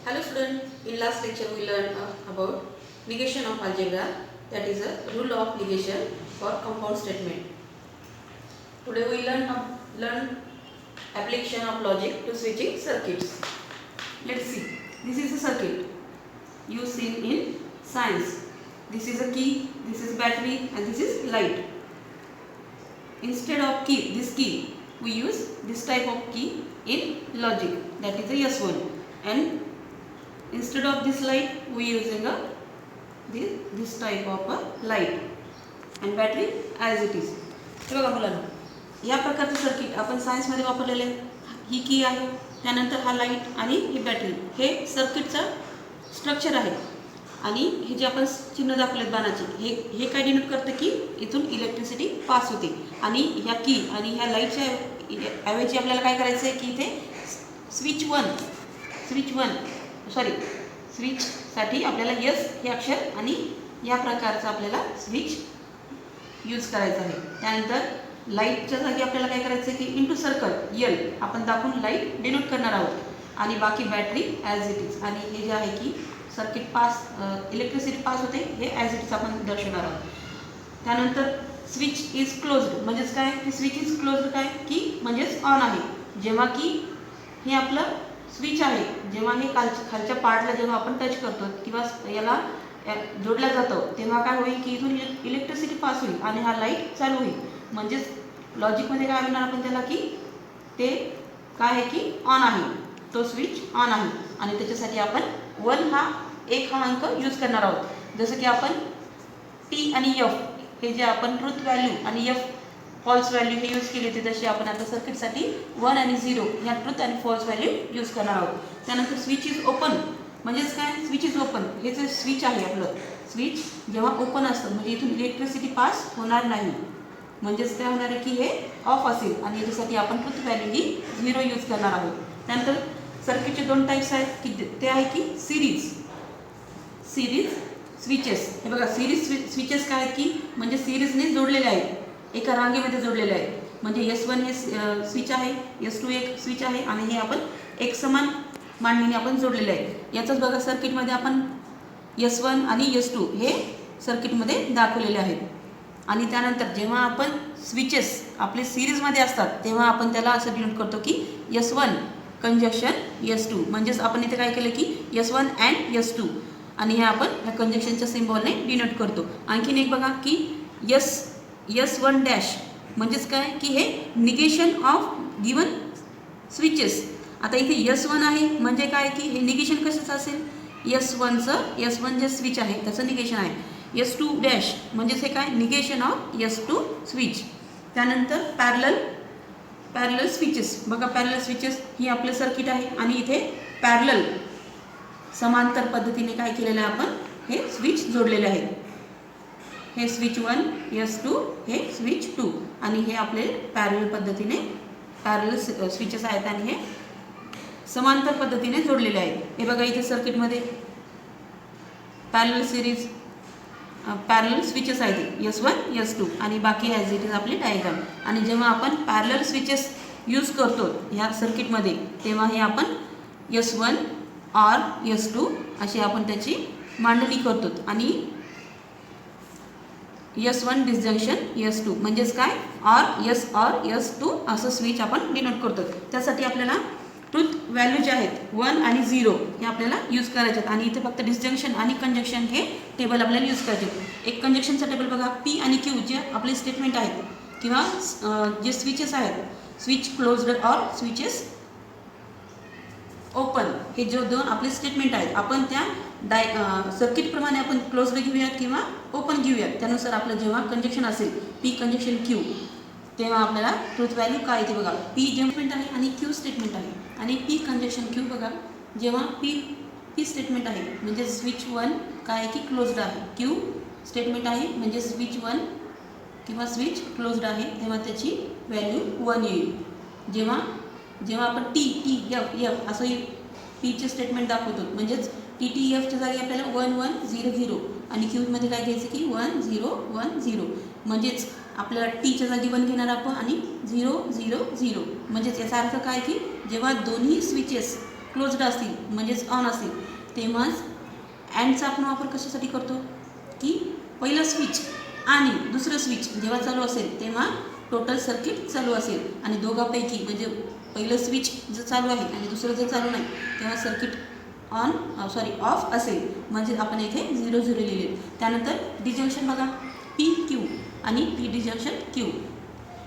Hello student, in last lecture we learned about negation of algebra, that is a rule of negation for compound statement. Today we learn application of logic to switching circuits. Let's see, this is a circuit used in science. This is a key, this is battery and this is light. Instead of this key, we use this type of key in logic, that is a S1, and instead of this light we using this type of a light and battery as it is. हे बघा मुलांना, या प्रकारचे circuit आपण सायन्समध्ये वापरलेले. ही की आहे, त्यानंतर हा लाईट आणि ही बॅटरी, हे सर्किटचं स्ट्रक्चर आहे. आणि हे जे आपण चिन्ह दाखवलेत बाणाचे, हे काय डिनोट करतं की इथून इलेक्ट्रिसिटी पास होते. आणि ह्या की आणि ह्या लाईटच्या ऐवजी आपल्याला काय करायचं आहे की इथे स्विचसाठी आपल्याला यस हे अक्षर आणि या प्रकारचं आपल्याला स्विच यूज करायचं आहे. त्यानंतर लाईटच्या जागी आपल्याला काय करायचं आहे की इंटू सर्कल यल आपण दाखवून लाईट डिनोट करणार आहोत. आणि बाकी बॅटरी ॲज इट इज. आणि हे जे आहे की सर्किट पास इलेक्ट्रिसिटी पास होते हे ॲज इट इज आपण दर्शवणार आहोत. त्यानंतर स्विच इज क्लोज्ड म्हणजेच काय की स्विच इज क्लोज्ड काय की म्हणजेच ऑन आहे. जेव्हा की हे आपलं स्विच आहे, जेव्हा हे खालच्या पार्टला जेव्हा आपण टच करतो किंवा याला जोडला जातो तेव्हा काय होईल की इथून इलेक्ट्रिसिटी पास होईल आणि हा लाईट चालू होईल. म्हणजेच लॉजिकमध्ये काय म्हणणार आपण त्याला की ते काय आहे की ऑन आहे, तो स्विच ऑन आहे. आणि त्याच्यासाठी आपण 1 हा अंक यूज करणार आहोत. जसं की आपण टी आणि एफ हे जे आपण ट्रूथ व्हॅल्यू आणि एफ फॉल्स व्हॅल्यू हे यूज केली होती, तशी आपण आता सर्किटसाठी 1 आणि 0 ह्या ट्रूथ आणि फॉल्स व्हॅल्यू यूज करणार आहोत. त्यानंतर स्विच इज ओपन म्हणजेच काय, स्विच इज ओपन हे जे स्विच आहे आपलं स्विच जेव्हा ओपन असतं म्हणजे इथून इलेक्ट्रिसिटी पास होणार नाही. म्हणजेच काय होणार आहे की हे ऑफ असेल आणि याच्यासाठी आपण ट्रूथ व्हॅल्यू ही 0 यूज करणार आहोत. त्यानंतर सर्किटचे 2 टाईप्स आहेत की ते आहे की सिरीज स्विचेस. हे बघा, सिरीज स्विचेस काय आहेत की म्हणजे सिरीजने जोडलेले आहेत, एका रांगेमध्ये जोडलेले आहेत. म्हणजे S1 हे स्विच आहे, S2 एक स्विच आहे आणि हे आपण एक समान मांडणीने आपण जोडलेले आहे. याचंच बघा सर्किटमध्ये आपण S1 आणि S2 हे सर्किटमध्ये दाखवलेले आहेत. आणि त्यानंतर जेव्हा आपण स्विचेस आपले सिरीजमध्ये असतात तेव्हा आपण त्याला असं डिनोट करतो की S1 कंजक्शन S2. म्हणजेच आपण इथे काय केलं की S1 अँड S2 आणि हे आपण ह्या कंजक्शनच्या सिम्बॉलने डिनोट करतो. आणखीन एक बघा की S1 डॅश म्हणजेच काय की हे निगेशन ऑफ गिवन स्विचेस. आता इथे S1 आहे म्हणजे काय की हे निगेशन कशाचं असेल, S1 जे स्विच आहे त्याचं निगेशन आहे. S2 डॅश म्हणजेच हे काय निगेशन ऑफ S2 स्विच. त्यानंतर पॅरलल स्विचेस. बघा, पॅरलल स्विचेस ही आपलं सर्किट आहे आणि इथे पॅरलल समांतर पद्धतीने काय केलेलं आहे आपण हे स्विच जोडलेले आहेत. हे स्विच 1 S2 हे स्विच 2 आणि हे आपले पॅरलल पद्धतीने पॅरलल स्विचेस आहेत आणि हे समांतर पद्धतीने जोडलेले आहेत. हे बघा इथे सर्किटमध्ये पॅरलल स्विचेस आहेत S1 S2 आणि बाकी ॲज इट इज आपली डायग्राम. आणि जेव्हा आपण पॅरलल स्विचेस यूज करतो ह्या सर्किटमध्ये तेव्हा हे आपण S1 और S2 अशी आपण त्याची मांडणी करतो. आणि S1 डिस्जंक्शन S2 म्हणजेच काय और S2 असं स्विच आपण डिनोट करतो. त्यासाठी आपल्याला ट्रूथ व्हॅल्यू जे आहेत 1 आणि 0 हे आपल्याला यूज करायचे आहेत. आणि इथे फक्त डिस्जंक्शन आणि कंजक्शन हे टेबल आपल्याला यूज करायचे. एक कंजक्शनचा टेबल बघा, P आणि Q जे आपले स्टेटमेंट आहेत किंवा जे स्विचेस आहेत, स्विच क्लोज्ड और स्विचेस ओपन, हे जे 2 आपले स्टेटमेंट आहेत आपण त्या सर्किटप्रमाणे आपण क्लोज्ड घेऊयात किंवा ओपन घेऊयात. त्यानुसार आपलं जेव्हा कंजक्शन असेल P कंजक्शन Q तेव्हा आपल्याला ट्रूथ व्हॅल्यू काय येते बघा. P स्टेटमेंट आहे आणि Q स्टेटमेंट आहे. आणि P कंजक्शन Q बघा, जेव्हा P स्टेटमेंट आहे म्हणजे स्विच 1 काय आहे की क्लोज्ड आहे, Q स्टेटमेंट आहे म्हणजे स्विच 1 किंवा स्विच क्लोज्ड आहे तेव्हा त्याची व्हॅल्यू 1 येईल. जेव्हा आपण टी एफ असं पीचे स्टेटमेंट दाखवतो म्हणजेच TTFच्या जागी आपल्याला 1 1 0 0 आणि क्यूमध्ये काय घ्यायचं की 1 0 1 0. म्हणजेच आपल्याला टीच्या जागी 1 घेणार आपण आणि 0 0 0. म्हणजेच याचा अर्थ काय की जेव्हा दोन्ही स्विचेस क्लोज्ड असतील म्हणजेच ऑन असतील तेव्हाच अँडचा आपण वापर कशासाठी करतो की पहिलं स्विच आणि दुसरं स्विच जेव्हा चालू असेल तेव्हा टोटल सर्किट चालू असेल आणि दोघांपैकी म्हणजे पहिलं स्विच जर चालू आहे आणि दुसरं जर चालू नाही तेव्हा सर्किट ऑफ असेल म्हणजे आपण इथे 0 0 लिहिले. त्यानंतर डिजंक्शन बघा पी क्यू आणि पी डिजंक्शन क्यू.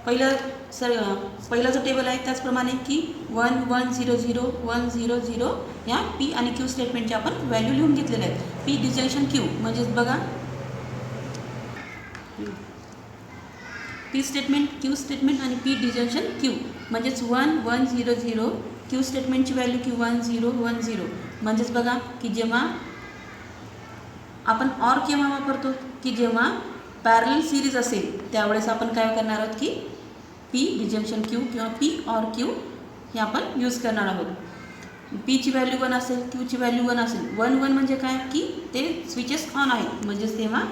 पहिला जो टेबल आहे त्याचप्रमाणे की 1 1 0 0 1 0 0 या पी आणि क्यू स्टेटमेंटचे आपण व्हॅल्यू लिहून घेतलेले आहेत. पी डिजंक्शन क्यू म्हणजेच बघा पी स्टेटमेंट क्यू स्टेटमेंट आणि पी डिजंक्शन क्यू म्हणजेच 1 1 0 0 क्यू स्टेटमेंटची व्हॅल्यू की 1 0 1 0 म्हणजेच बघा की जेव्हा आपण ऑर केव्हा वापरतो की जेव्हा पॅरलल सिरीज असेल त्यावेळेस आपण काय करणार आहोत की पी डिजंक्शन क्यू किंवा पी ऑर क्यू हे आपण यूज करणार आहोत. पीची व्हॅल्यू 1 असेल क्यूची व्हॅल्यू 1 असेल 1 1 म्हणजे काय की ते स्विचेस ऑन आहेत म्हणजेच तेव्हा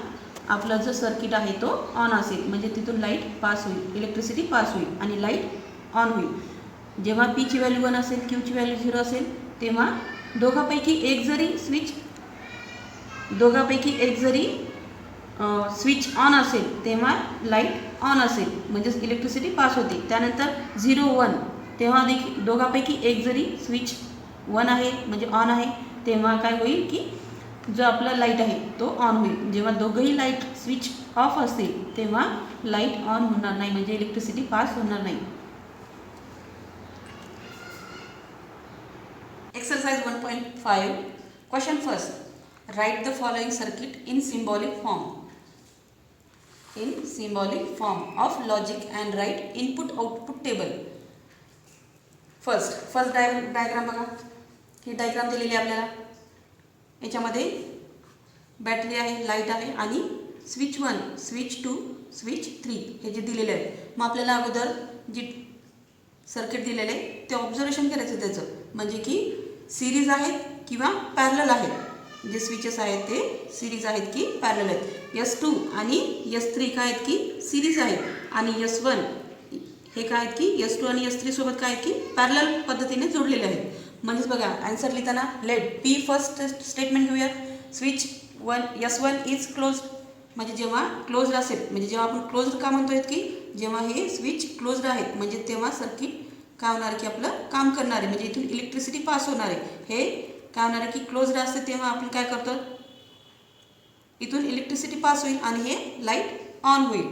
आपला जो सर्किट आहे तो ऑन असेल म्हणजे तिथून लाईट पास होईल इलेक्ट्रिसिटी पास होईल आणि लाईट ऑन होईल. जेव्हा पीची व्हॅल्यू 1 असेल क्यूची व्हॅल्यू 0 असेल तेव्हा दोघांपैकी एक जरी स्विच ऑन असेल तेव्हा लाईट ऑन असेल म्हणजेच इलेक्ट्रिसिटी पास होते. त्यानंतर 0 1 तेव्हा देखील दोघांपैकी एक जरी स्विच 1 आहे म्हणजे ऑन आहे तेव्हा काय होईल की जो आपला लाईट आहे तो ऑन होईल. जेव्हा दोघंही लाईट स्विच ऑफ असतील तेव्हा लाईट ऑन होणार नाही म्हणजे इलेक्ट्रिसिटी पास होणार नाही. Exercise 1.5 question first right the following circuit in symbolic form of logic and write input output table. First diagram बघा ही डायग्राम दिलेली आहे आपल्याला. याच्यामध्ये बॅटरी आहे लाईट आहे आणि स्विच 1 स्विच 2 स्विच 3 हे जे दिलेले आहे. मग आपल्याला अगोदर जी सर्किट दिलेले आहे ते ऑब्झर्वेशन करायचं त्याचं म्हणजे की सिरीज आहेत किंवा पॅरलल आहेत. जे स्विचेस आहेत ते सिरीज आहेत की पॅरलल आहेत. S2 आणि S3 काय आहेत की सिरीज आहेत आणि S1 हे काय आहेत की S2 आणि S3 सोबत काय आहेत की पॅरलल पद्धतीने जोडलेले आहेत. म्हणजेच बघा आन्सर लिहिताना लेट पी फर्स्ट स्टेटमेंट घेऊयात. स्विच 1 S1 इज क्लोज्ड म्हणजे जेव्हा क्लोज्ड असेल म्हणजे जेव्हा आपण क्लोज्ड का म्हणतोय की जेव्हा हे स्विच क्लोज्ड आहेत म्हणजे तेव्हा सर्किट काय होणार की आपलं काम करणार आहे म्हणजे इथून इलेक्ट्रिसिटी पास होणार आहे. हे काय होणार आहे की क्लोज्ड असते तेव्हा आपण काय करतो इथून इलेक्ट्रिसिटी पास होईल आणि हे लाईट ऑन होईल.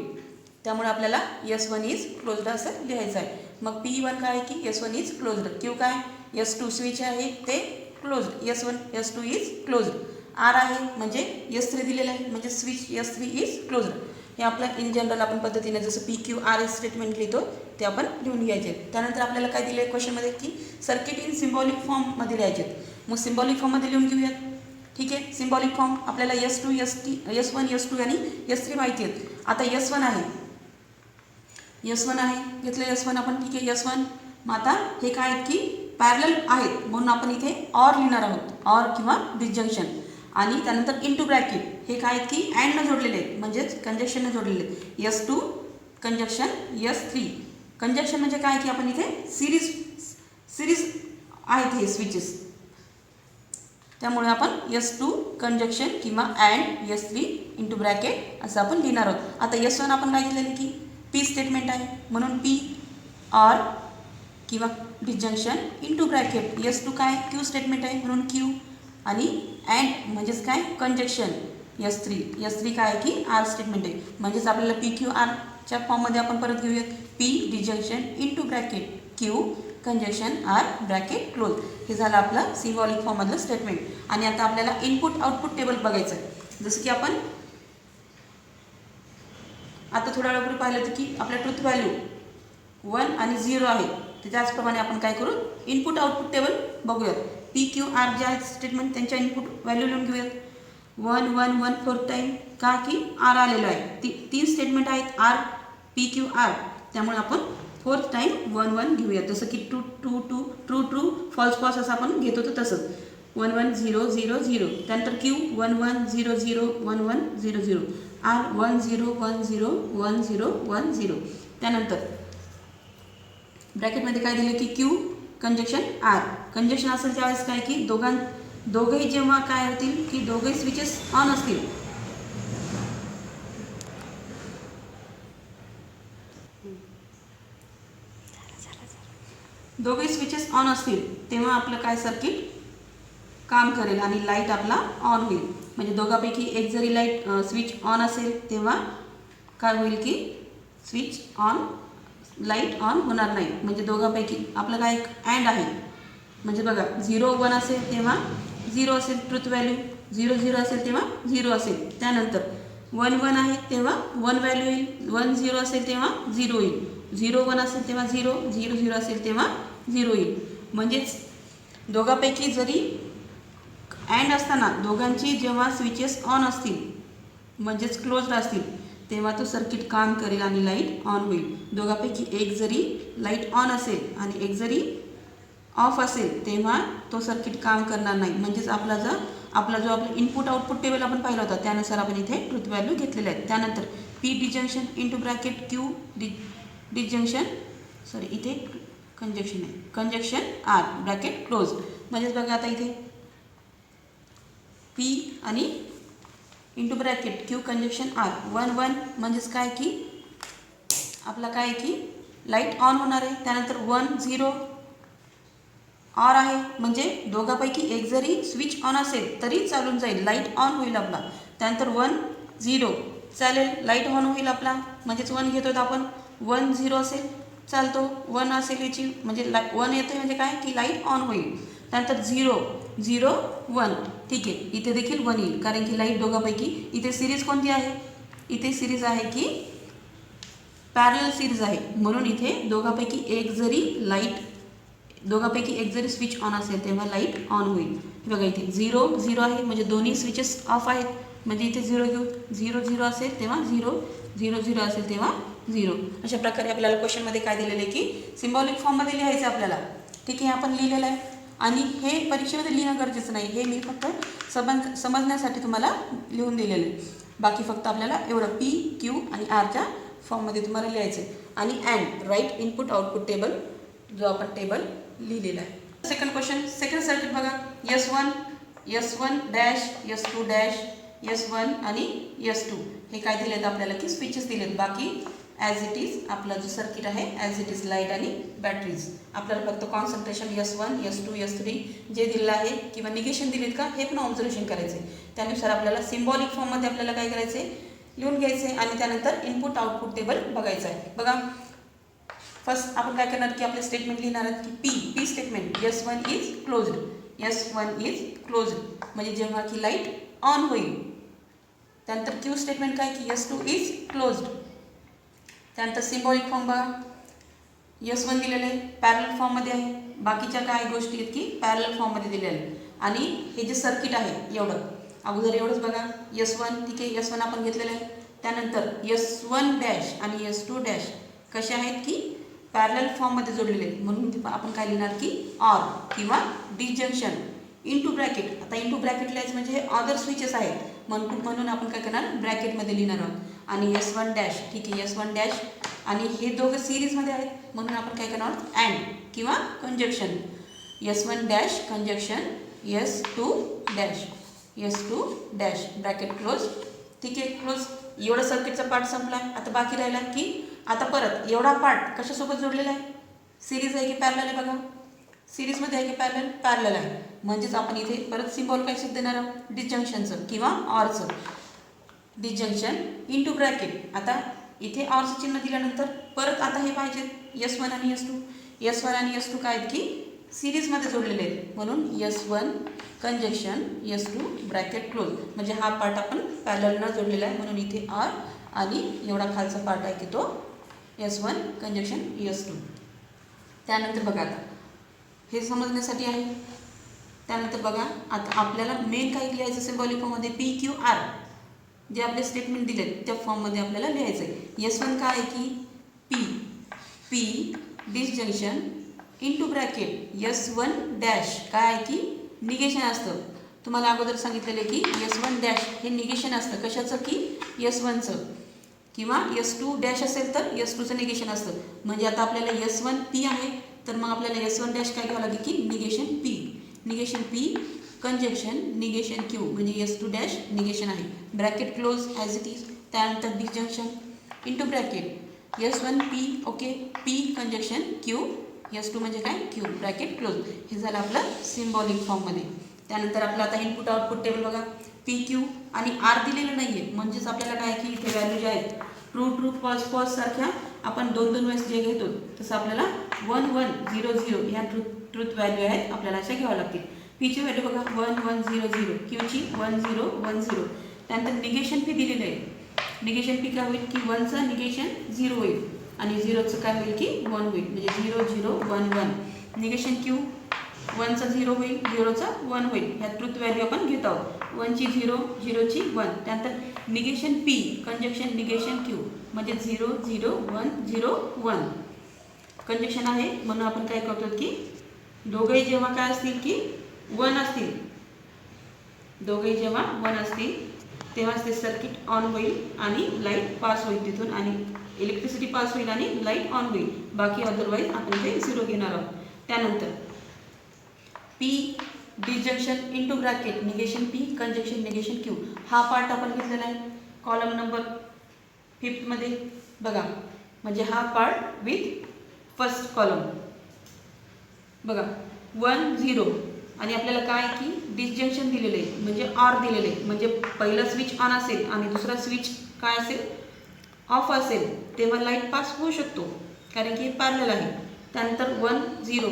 त्यामुळे आपल्याला S1 इज क्लोज्ड असं लिहायचं आहे. मग P1 काय आहे की S1 इज क्लोज्ड. क्यू काय S2 स्विच आहे ते closed S1 S2 is closed. R आहे म्हणजे S3 दिलेलं आहे म्हणजे स्विच S3 इज क्लोज्ड. हे आपलं इन जनरल आपण पद्धतीने जसं PQR स्टेटमेंट लिहितो ते आपण लिहून घ्यायचे. त्यानंतर आपल्याला काय दिलं आहे क्वेश्चनमध्ये की सर्किट इन सिम्बॉलिक फॉर्ममध्ये लिहायचे. मग सिम्बॉलिक फॉर्ममध्ये लिहून घेऊयात. ठीक आहे. सिम्बॉलिक फॉर्म आपल्याला S2 S1 S2 आणि S3 माहिती आहेत. आता S1 आहे घेतलं S1 आपण. ठीक आहे S1 मग आता हे काय आहेत की पॅरलल आहेत म्हणून आपण इथे ऑर लिहिणार आहोत ऑर किंवा डिसजंक्शन. आणि त्यानंतर इनटू ब्रॅकेट हे काय आहेत की अँडनं जोडलेले आहेत म्हणजेच कंजक्शननं जोडलेले आहेत. S2 कंजक्शन S3 कंजक्शन म्हणजे काय की आपण इथे सिरीज आहेत हे स्विचेस त्यामुळे आपण S2 कंजक्शन किंवा अँड S3 इंटू ब्रॅकेट असं आपण लिहिणार आहोत. आता S1 आपण काय केलेलं की पी स्टेटमेंट आहे म्हणून पी ऑर किंवा डिसजंक्शन इंटू ब्रॅकेट. S2 काय क्यू स्टेटमेंट आहे म्हणून क्यू आणि अँड म्हणजेच काय कंजक्शन S3 काय की आर स्टेटमेंट आहे म्हणजेच आपल्याला PQRच्या फॉर्ममध्ये आपण परत घेऊयात. P disjunction into bracket Q conjunction R bracket close. हे झालं आपलं सिम्बॉलिक फॉर्ममधलं स्टेटमेंट. आणि आता आपल्याला इनपुट आउटपुट टेबल बघायचं आहे. जसं की आपण आता थोड्या वेळापूर्वी पाहिलं होतं की आपल्या ट्रुथ व्हॅल्यू 1 आणि 0 आहे. तर त्याचप्रमाणे आपण काय करू इनपुट आउटपुट टेबल बघूयात. PQR जे आहेत स्टेटमेंट त्यांच्या इनपुट व्हॅल्यू लिहून घेऊयात. 1 1 1 4 टाईम का की आर आलेलं आहे. तीन स्टेटमेंट आहेत आर PQR त्यामुळे आपण 4th टाईम 1 1 घेऊयात. जसं की true true true true true false false असं आपण घेत होतो तसंच 1 1 0 0 0. त्यानंतर Q 1 1 0 0 1 1 0 0. R 1 0 1 0 1 0 1 0. त्यानंतर ब्रॅकेटमध्ये काय दिलं की Q कंजक्शन R कंजक्शन असेल त्यावेळेस काय की दोघेही जेव्हा काय होतील की दोघेही स्विचेस ऑन असतील, दोघे स्विचेस ऑन असतील तेव्हा आपलं काय सर्किट काम करेल आणि लाईट आपला ऑन होईल. म्हणजे दोघांपैकी एक जरी लाईट स्विच ऑन असेल तेव्हा काय होईल की स्विच ऑन लाईट ऑन होणार नाही. म्हणजे दोघांपैकी आपलं काय एक अँड आहे. म्हणजे बघा 0 1 असेल तेव्हा 0 असेल ट्रुथ व्हॅल्यू, 0 0 असेल तेव्हा 0 असेल. त्यानंतर 1 1 आहे तेव्हा 1 व्हॅल्यू येईल, 1 0 असेल तेव्हा 0 येईल, 0 1 असेल तेव्हा 0, 0 0 असेल तेव्हा 0 येईल. म्हणजेच दोघांपैकी जरी अँड असताना दोघांची जेव्हा स्विचेस ऑन असतील म्हणजेच क्लोज्ड असतील तेव्हा तो सर्किट काम करेल आणि लाईट ऑन होईल. दोघांपैकी एक जरी लाईट ऑन असेल आणि एक जरी ऑफ असेल तेव्हा तो सर्किट काम करणार नाही. म्हणजेच आपला जो आपला इनपुट आउटपुट टेबल आपण पाहिला होता त्यानुसार आपण इथे ट्रुथ व्हॅल्यू घेतलेले आहेत. त्यानंतर P disjunction into bracket Q disjunction इथे कंजक्शन आहे, कंजक्शन आर ब्रॅकेट क्लोज. म्हणजेच बघा आता इथे पी आणि into bracket Q conjunction R 1 1 म्हणजेच काय की आपला काय की लाईट ऑन होणार आहे. त्यानंतर 1 0 ऑर आहे म्हणजे दोघांपैकी एक जरी स्विच ऑन असेल तरी चालून जाईल, लाईट ऑन होईल आपला. त्यानंतर 1 0 चालेल, लाईट ऑन होईल आपला. म्हणजेच 1 घेतो आपण, 1 0 असेल चालतो, 1 असेल याची म्हणजे 1 येते म्हणजे काय की लाईट ऑन होईल. त्यानंतर 0 0 1 ठीक आहे, इथे देखील 1 येईल कारण की लाईट दोघांपैकी इथे सिरीज कोणती आहे, इथे सिरीज आहे की पॅरलल सिरीज आहे. म्हणून इथे दोघांपैकी एक जरी स्विच ऑन असेल तेव्हा लाईट ऑन होईल. हे बघा इथे 0 0 आहे म्हणजे दोन्ही स्विचेस ऑफ आहेत. म्हणजे इथे 0 घेऊ, 0 0 असेल तेव्हा 0, 0 0 असेल तेव्हा 0. अशा प्रकारे आपल्याला क्वेश्चनमध्ये काय दिलेलं आहे की सिम्बॉलिक फॉर्ममध्ये लिहायचं आपल्याला. ठीक आहे, आपण लिहिलेलं आहे आणि हे परीक्षेमध्ये लिहिणं गरजेचं नाही, हे मी फक्त समजण्यासाठी तुम्हाला लिहून दिलेलं आहे. बाकी फक्त आपल्याला एवढं पी क्यू आणि आरच्या फॉर्ममध्ये तुम्हाला लिहायचं आहे. आणि and write input output table जो आपण टेबल लिहिलेला आहे. सेकंड क्वेश्चन, सेकंड सर्किट बघा, S1 dash S2 dash S1 आणि S2 हे काय दिलेत आपल्याला की स्विचेस दिलेत. बाकी ॲज इट इज आपला जो सर्किट आहे ॲज इट इज लाईट आणि बॅटरीज. आपल्याला फक्त कॉन्सन्ट्रेशन S1 S2 S3 जे दिलेलं आहे किंवा निगेशन दिलेत का हे पण ऑब्झर्वेशन करायचे. त्यानुसार आपल्याला सिम्बॉलिक फॉर्ममध्ये आपल्याला काय करायचे लिहून घ्यायचे आणि त्यानंतर इनपुट आउटपुट टेबल बघायचं आहे. बघा फर्स्ट आपण काय करणार की आपले स्टेटमेंट लिहिणार आहेत की P statement S1 is closed, S1 is closed म्हणजे जेव्हा की लाईट ऑन होईल. त्यानंतर क्यू स्टेटमेंट काय की S2 इज क्लोज्ड. त्यानंतर सिम्बॉलिक फॉर्म बघा, S1 दिलेलं आहे पॅरलल फॉर्ममध्ये आहे, बाकीच्या काय गोष्टी आहेत की पॅरलल फॉर्ममध्ये दिलेल्या आहेत. आणि हे जे सर्किट आहे एवढं अगोदर एवढंच बघा S1 ठीक आहे, S1 आपण घेतलेलं आहे. त्यानंतर S1 डॅश आणि S2 डॅश कसे आहेत की पॅरलल फॉर्ममध्ये जोडलेले आहेत. म्हणून आपण काय लिहिणार की ऑर किंवा डिजंक्शन इंटू ब्रॅकेट. आता इंटू ब्रॅकेट लिहायचं म्हणजे हे अदर स्विचेस आहेत म्हणून आपण काय करणार ब्रॅकेटमध्ये लिहिणार आहोत. आणि S1 डॅश ठीक आहे, S1 डॅश आणि हे दोघं सिरीजमध्ये आहेत म्हणून आपण काय करणार आहोत अँड किंवा conjunction S1 dash conjunction S2 dash bracket close. ठीक आहे, क्लोज. एवढा सर्किटचा पार्ट संपला. आता बाकी राहिला की आता परत एवढा पार्ट कशासोबत जोडलेला आहे, सिरीज आहे की पॅरलल आहे. बघा सिरीजमध्ये आहे की पॅरलल आहे. म्हणजेच आपण इथे परत सिम्बॉल काय शब्द देणार आहोत डिजंक्शनचं किंवा ऑरचं. Disjunction into bracket. आता इथे ऑरचं चिन्ह दिल्यानंतर परत आता हे पाहिजे S1 आणि S2 काय आहेत की सिरीजमध्ये जोडलेले आहेत म्हणून S1 conjunction S2 bracket close. म्हणजे हा पार्ट आपण पॅरललनं जोडलेला आहे म्हणून इथे ऑर आणि एवढा खालचा पार्ट आहे की तो S1 कंजक्शन S2. त्यानंतर बघा आता हे समजण्यासाठी आहे. त्यानंतर बघा आता आपल्याला मेन काय लिहायचं सिम्बॉलिक फॉर्ममध्ये पी क्यू आर जे आपले स्टेटमेंट दिलेत त्या फॉर्ममध्ये आपल्याला लिहायचं आहे. S1 काय आहे की P disjunction into bracket S1 dash काय आहे की निगेशन असतं. तुम्हाला अगोदर सांगितलेलं की S1 डॅश हे निगेशन असतं कशाचं की S1चं किंवा S2 डॅश असेल तर S2चं निगेशन असतं. म्हणजे आता आपल्याला S1 पी आहे तर मग आपल्याला S1 डॅश काय घ्यावं लागेल की negation P conjunction negation Q म्हणजे S2 डॅश निगेशन आहे, bracket close as it is. त्यानंतर disjunction into bracket S1 P okay, P conjunction Q, S2 म्हणजे काय Q, ब्रॅकेट क्लोज. हे झालं आपलं सिम्बॉलिक फॉर्ममध्ये. त्यानंतर आपलं आता इनपुट आउटपुट टेबल बघा. PQ आणि R दिलेलं नाही आहे, म्हणजेच आपल्याला काय की इथे व्हॅल्यू ज्या आहेत ट्रू फॉल्स सारख्या आपण 2 वेळेस जे घेतो तसं आपल्याला 1 1 0 0 ह्या ट्रूथ व्हॅल्यू आहेत आपल्याला अशा घ्याव्या लागतील. पीची व्हॅल्यू बघा 1 1 0 0, क्यूची 1 0 1 0. त्यानंतर निगेशन पी दिलेलं आहे. निगेशन पी काय होईल की 1चं निगेशन 0 होईल आणि 0चं काय होईल की 1 होईल, म्हणजे 0 0 1 1. निगेशन क्यू 1चा 0 होईल, 0चा 1 होईल. ह्या ट्रूथ व्हॅल्यू आपण घेत आहोत. 1ची 0 0ची 1. त्यानंतर negation P conjunction negation Q म्हणजे 0 0 1 0 1 कंजक्शन आहे, म्हणून आपण काय करतो की दोघेही जेव्हा काय असतील की 1 असतील, दोघेही जेव्हा 1 असतील तेव्हाच ते सर्किट ऑन होईल आणि लाईट पास होईल तिथून, आणि इलेक्ट्रिसिटी पास होईल आणि लाईट ऑन होईल. बाकी अदरवाईज आपण ते 0 घेणार आहोत. त्यानंतर P disjunction into bracket negation P conjunction negation Q हा पार्ट आपण घेतलेला आहे कॉलम नंबर 5 मध्ये बघा. म्हणजे हा पार्ट विथ फर्स्ट कॉलम बघा 1 0 आणि आपल्याला काय की डिसजंक्शन दिलेलं आहे म्हणजे ऑर दिलेलं आहे, म्हणजे पहिला स्विच ऑन असेल आणि दुसरा स्विच काय असेल ऑफ असेल तेव्हा लाईट पास होऊ शकतो, कारण की हे पॅरलल आहे. त्यानंतर 1 0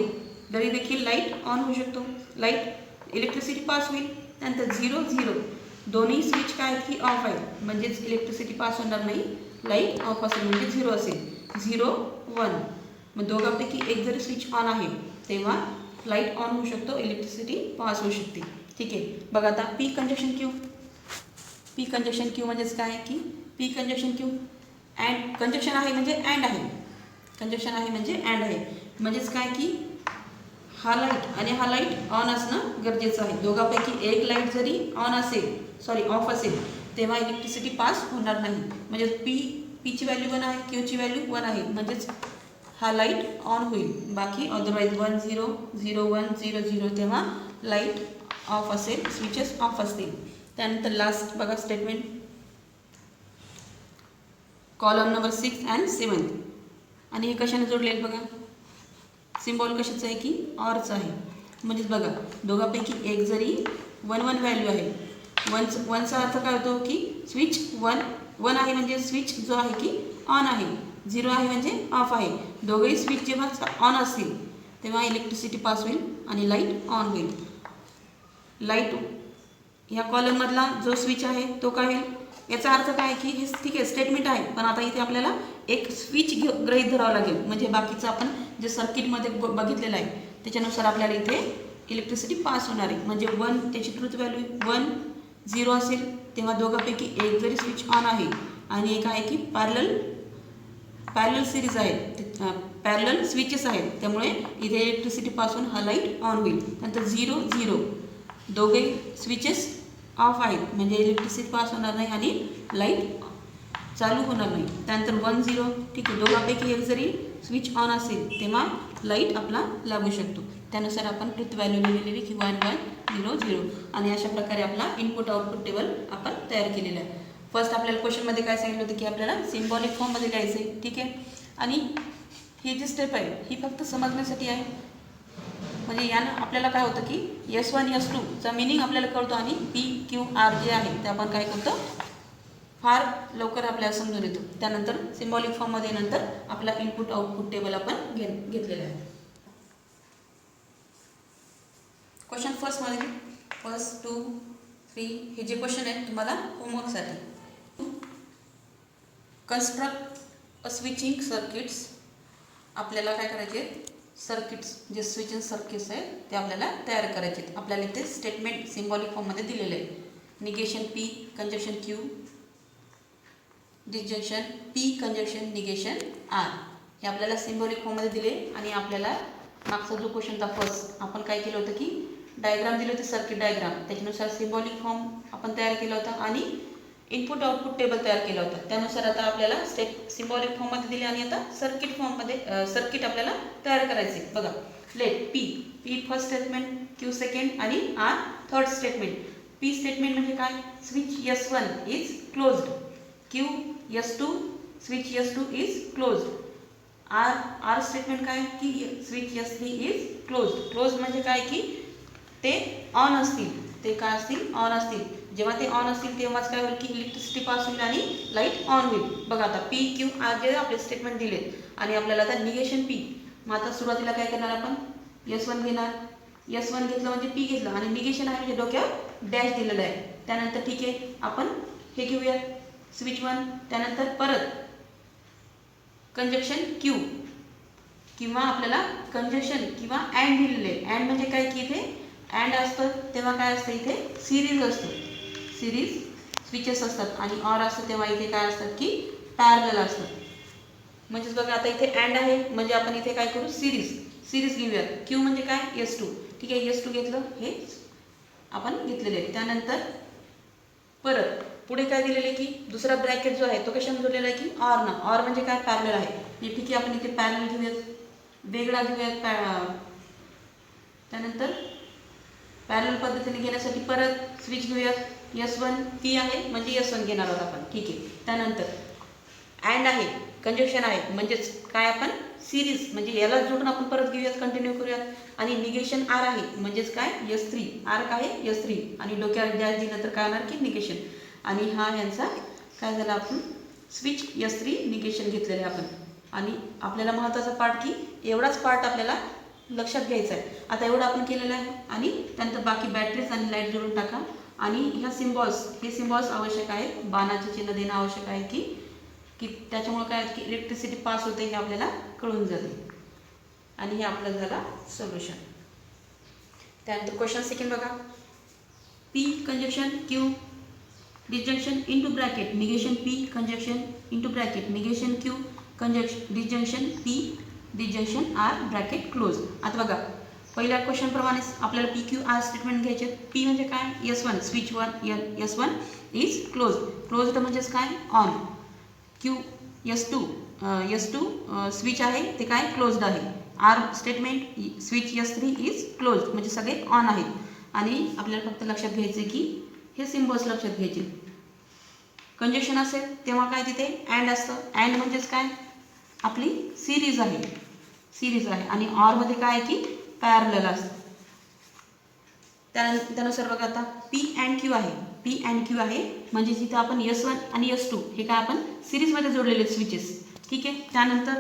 तरी देखील लाईट ऑन होऊ शकतो, लाईट इलेक्ट्रिसिटी पास होईल. त्यानंतर 0 0 दोन्ही स्विच काय की ऑफ आहेत, म्हणजेच इलेक्ट्रिसिटी पास होणार नाही, लाईट ऑफ असेल म्हणजे 0 असेल. 0 1 मग दोघांपैकी एक जरी स्विच ऑन आहे तेव्हा लाईट ऑन होऊ शकतो, इलेक्ट्रिसिटी पास होऊ शकते. ठीक आहे, बघा आता P कंजक्शन क्यू म्हणजेच काय की P conjunction Q and conjunction आहे म्हणजे अँड आहे, कंजक्शन आहे म्हणजे अँड आहे, म्हणजेच काय की हा लाईट आणि हा लाईट ऑन असणं गरजेचं आहे. दोघांपैकी एक लाईट जरी ऑन असेल ऑफ असेल तेव्हा इलेक्ट्रिसिटी पास होणार नाही. म्हणजे पीची व्हॅल्यू 1 आहे, क्यूची व्हॅल्यू 1 आहे, म्हणजेच हा लाईट ऑन होईल. बाकी अदरवाईज 1 0 0 1 0 0 तेव्हा लाईट ऑफ असेल, स्विचेस ऑफ असतील. त्यानंतर लास्ट बघा स्टेटमेंट कॉलम नंबर 6 अँड 7 आणि हे कशाने जोडलेलं बघा. सिम्बॉल कशाचं आहे की ऑरचं आहे, म्हणजेच बघा दोघांपैकी एक जरी 1 1 व्हॅल्यू आहे, 1चा अर्थ काय होतो की स्विच 1 आहे म्हणजे स्विच जो आहे की ऑन आहे, 0 आहे म्हणजे ऑफ आहे. दोघंही स्विच जेव्हा ऑन असतील तेव्हा इलेक्ट्रिसिटी पास होईल आणि लाईट ऑन होईल. लाईट ह्या कॉलममधला जो स्विच आहे तो काय होईल, याचा अर्थ काय की हे ठीक आहे स्टेटमेंट आहे, पण आता इथे आपल्याला एक स्विच गृहीत धरावं लागेल, म्हणजे बाकीचं आपण जे सर्किटमध्ये बघितलेलं आहे त्याच्यानुसार आपल्याला इथे इलेक्ट्रिसिटी पास होणार आहे. म्हणजे 1 त्याची ट्रूथ व्हॅल्यू 1 0 असेल तेव्हा दोघांपैकी एक जरी स्विच ऑन आहे आणि एक आहे की पॅरलल सिरीज आहे, पॅरलल स्विचेस आहेत, त्यामुळे इथे इलेक्ट्रिसिटी पासून हा लाईट ऑन होईल. नंतर 0 0 दोघे स्विचेस ऑफ आहेत म्हणजे इलेक्ट्रिसिटी पास होणार नाही आणि लाईट चालू होणार नाही. त्यानंतर 1 0 ठीक आहे, दोघांपैकी एक जरी स्विच ऑन असेल तेव्हा लाईट आपला लागू शकतो. त्यानुसार आपण ट्रूथ व्हॅल्यू लिहिलेली की 1 1 0 0 आणि अशा प्रकारे आपला इनपुट आउटपुट टेबल आपण तयार केलेला आहे. फर्स्ट आपल्याला क्वेश्चनमध्ये काय सांगितलं होतं की आपल्याला सिम्बॉलिक फॉर्ममध्ये लिहायचं आहे. ठीक आहे, आणि ही जी स्टेप आहे ही फक्त समजण्यासाठी आहे, म्हणजे यानं आपल्याला काय होतं की S1 S2 चा मिनिंग आपल्याला कळतो आणि PQR जे आहे ते आपण काय करतो फार लवकर आपल्याला समजून येतो. त्यानंतर सिम्बॉलिक फॉर्ममध्ये नंतर आपला इनपुट आउटपुट टेबल आपण घेतलेला आहे. क्वेश्चन फर्स्टमध्ये 1 2 3 हे जे क्वेश्चन आहेत तुम्हाला होमवर्कसाठी. कन्स्ट्रक्ट स्विचिंग सर्किट्स आपल्याला काय करायचे सर्किट्स जे स्विचिंग सर्किट्स आहेत ते आपल्याला तयार करायचे आहेत. आपल्याला इथे स्टेटमेंट सिम्बॉलिक फॉर्ममध्ये दिलेलं आहे. Negation P conjunction Q, disjunction P conjunction negation R हे आपल्याला सिम्बॉलिक फॉर्ममध्ये दिले. आणि आपल्याला मागचा जो क्वेश्चन होता फर्स्ट आपण काय केलं होतं की डायग्राम दिले होते, सर्किट डायग्राम, त्याच्यानुसार सिम्बॉलिक फॉर्म आपण तयार केला होता आणि इनपुट आउटपुट टेबल तयार केला होता. त्यानुसार आता आपल्याला सिम्बॉलिक फॉर्ममध्ये दिले आणि आता सर्किट फॉर्ममध्ये सर्किट आपल्याला तयार करायचे. बघा, let P first statement, Q second आणि R third statement. P statement म्हणजे काय? Switch S1 is closed. Q S2 switch S2 is closed. R statement काय की switch S3 is closed. Close म्हणजे काय की ते ऑन असतील. ते काय असतील? ऑन असतील. जेव्हा ते ऑन असतील तेव्हाच काय होईल की इलेक्ट्रिसिटी पास होईल आणि लाईट ऑन होईल. बघा आता पी क्यू आर जे आपले स्टेटमेंट दिले आणि आपल्याला आता निगेशन पी. मग आता सुरुवातीला काय करणार आपण? S1 घेणार. S1 घेतलं म्हणजे पी घेतलं आणि निगेशन आहे म्हणजे डोक्यावर डॅश दिलेलं आहे. त्यानंतर ठीक आहे आपण हे घेऊया स्विच 1. त्यानंतर परत कंजक्शन क्यू किंवा आपल्याला कंजक्शन किंवा अँड दिलेले आहे. अँड म्हणजे काय की इथे अँड असतं तेव्हा काय असतं? इथे सिरीज असतं. सिरीज स्विचेस असतात आणि ऑर असतं तेव्हा इथे काय असतात की पॅरलल असतं. म्हणजेच बघा आता इथे अँड आहे म्हणजे आपण इथे काय करू? सिरीज घेऊयात. क्यू म्हणजे काय? S2. ठीक आहे, S2 घेतलं, हे आपण घेतलेले आहे. त्यानंतर परत पुढे काय दिलेले की दुसरा ब्रॅकेट जो आहे तो कशाने जोडलेला आहे की ऑरनं. ऑर म्हणजे काय? पॅरलल आहे. ठीक आहे, आपण इथे पॅरलल घेऊयात, वेगळा घेऊयात. त्यानंतर पॅरलल पद्धतीने घेण्यासाठी परत स्विच घेऊयात. S1 पी आहे म्हणजे S1 घेणार आहोत आपण. ठीक आहे, त्यानंतर अँड आहे, कंजक्शन आहे म्हणजेच काय आपण सिरीज म्हणजे याला जोडून आपण परत घेऊयात, कंटिन्यू करूयात. आणि निगेशन आर आहे म्हणजेच काय? S3. आर काय आहे? S3 आणि डोक्यावर डॅश दिलं तर काय होणार की निगेशन. आणि हा यांचा काय झाला? आपण स्विच S3 निगेशन घेतलेले आपण. आणि आपल्याला महत्त्वाचा पार्ट की एवढाच पार्ट आपल्याला लक्षात घ्यायचं आहे. आता एवढं आपण केलेलं आहे आणि त्यानंतर बाकी बॅटरीज आणि लाईट जोडून टाका. आणि ह्या हे सिम्बॉल्स आवश्यक आहेत. बाणाचे चिन्ह देणं आवश्यक आहे की त्याच्यामुळे काय की इलेक्ट्रिसिटी पास होते हे आपल्याला कळून जाते. आणि हे आपलं झालं सोल्युशन. त्यानंतर क्वेश्चन सेकंड बघा. P conjunction Q disjunction into bracket negation P conjunction into bracket negation Q conjunction disjunction P disjunction R bracket close. आता बघा पहिल्या क्वेश्चनप्रमाणेच आपल्याला पी क्यू आर स्टेटमेंट घ्यायचे. पी म्हणजे काय? S1 switch 1 S1 is closed म्हणजेच काय? ऑन. क्यू S2 स्विच आहे ते काय? क्लोज्ड आहे. R statement switch S3 is closed म्हणजे सगळे ऑन आहेत. आणि आपल्याला फक्त लक्षात घ्यायचे की हे सिम्बॉल्स लक्षात घ्यायचे. कंजक्शन असेल तेव्हा काय तिथे अँड असतं. अँड म्हणजेच काय? आपली सिरीज आहे आणि ऑरमध्ये काय आहे की पॅरलल असतं. त्यानुसार बघा आता पी अँड क्यू आहे म्हणजे जिथे आपण S1 आणि S2 हे काय आपण सिरीजमध्ये जोडलेले स्विचेस. ठीक आहे, त्यानंतर